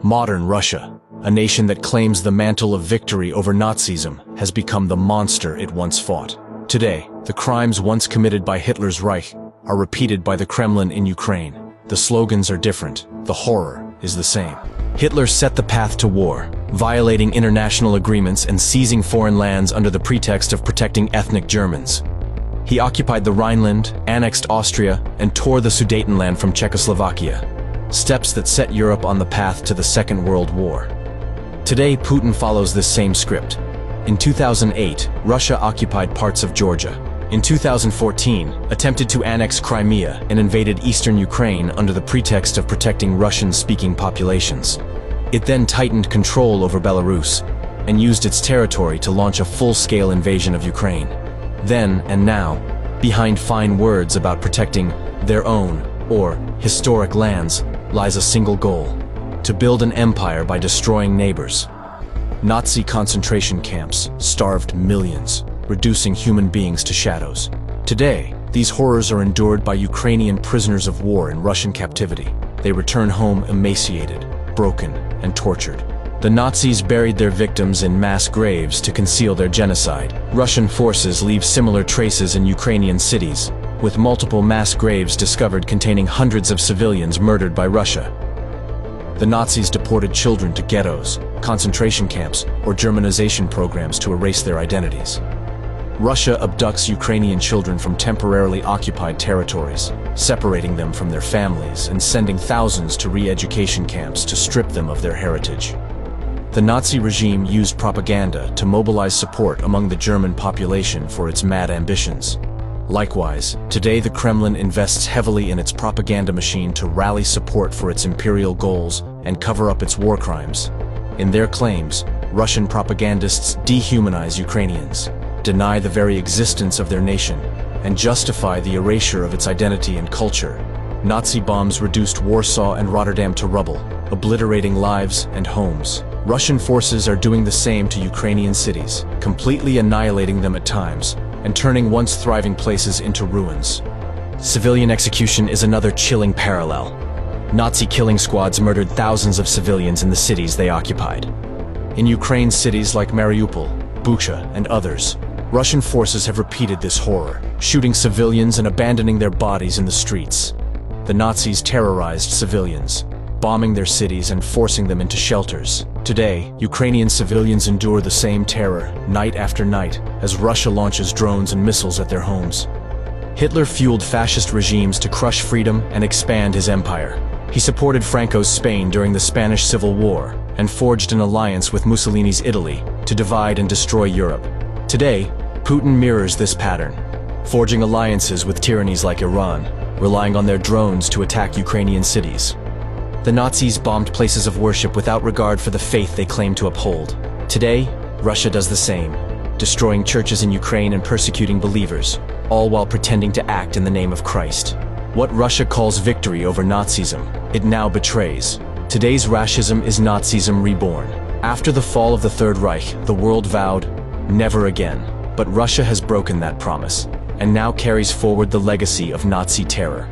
Modern Russia, a nation that claims the mantle of victory over Nazism, has become the monster it once fought. Today, the crimes once committed by Hitler's Reich are repeated by the Kremlin in Ukraine. The slogans are different, the horror is the same. Hitler set the path to war, violating international agreements and seizing foreign lands under the pretext of protecting ethnic Germans. He occupied the Rhineland, annexed Austria, and tore the Sudetenland from Czechoslovakia, steps that set Europe on the path to the Second World War. Today, Putin follows this same script. In 2008, Russia occupied parts of Georgia. In 2014, attempted to annex Crimea and invaded eastern Ukraine under the pretext of protecting Russian-speaking populations. It then tightened control over Belarus and used its territory to launch a full-scale invasion of Ukraine. Then and now, behind fine words about protecting their own, or historic lands, lies a single goal: to build an empire by destroying neighbors. Nazi concentration camps starved millions, reducing human beings to shadows. Today, these horrors are endured by Ukrainian prisoners of war in Russian captivity. They return home emaciated, broken, and tortured. The Nazis buried their victims in mass graves to conceal their genocide. Russian forces leave similar traces in Ukrainian cities, with multiple mass graves discovered containing hundreds of civilians murdered by Russia. The Nazis deported children to ghettos, concentration camps, or Germanization programs to erase their identities. Russia abducts Ukrainian children from temporarily occupied territories, separating them from their families and sending thousands to re-education camps to strip them of their heritage. The Nazi regime used propaganda to mobilize support among the German population for its mad ambitions. Likewise, today the Kremlin invests heavily in its propaganda machine to rally support for its imperial goals and cover up its war crimes. In their claims, Russian propagandists dehumanize Ukrainians, deny the very existence of their nation, and justify the erasure of its identity and culture. Nazi bombs reduced Warsaw and Rotterdam to rubble, obliterating lives and homes. Russian forces are doing the same to Ukrainian cities, completely annihilating them at times, and turning once thriving places into ruins. Civilian execution is another chilling parallel. Nazi killing squads murdered thousands of civilians in the cities they occupied. In Ukraine's cities like Mariupol, Bucha, and others, Russian forces have repeated this horror, shooting civilians and abandoning their bodies in the streets. The Nazis terrorized civilians, bombing their cities and forcing them into shelters. Today, Ukrainian civilians endure the same terror, night after night, as Russia launches drones and missiles at their homes. Hitler fueled fascist regimes to crush freedom and expand his empire. He supported Franco's Spain during the Spanish Civil War and forged an alliance with Mussolini's Italy to divide and destroy Europe. Today, Putin mirrors this pattern, forging alliances with tyrannies like Iran, relying on their drones to attack Ukrainian cities. The Nazis bombed places of worship without regard for the faith they claimed to uphold. Today, Russia does the same, destroying churches in Ukraine and persecuting believers, all while pretending to act in the name of Christ. What Russia calls victory over Nazism, it now betrays. Today's Rashism is Nazism reborn. After the fall of the Third Reich, the world vowed, never again. But Russia has broken that promise, and now carries forward the legacy of Nazi terror.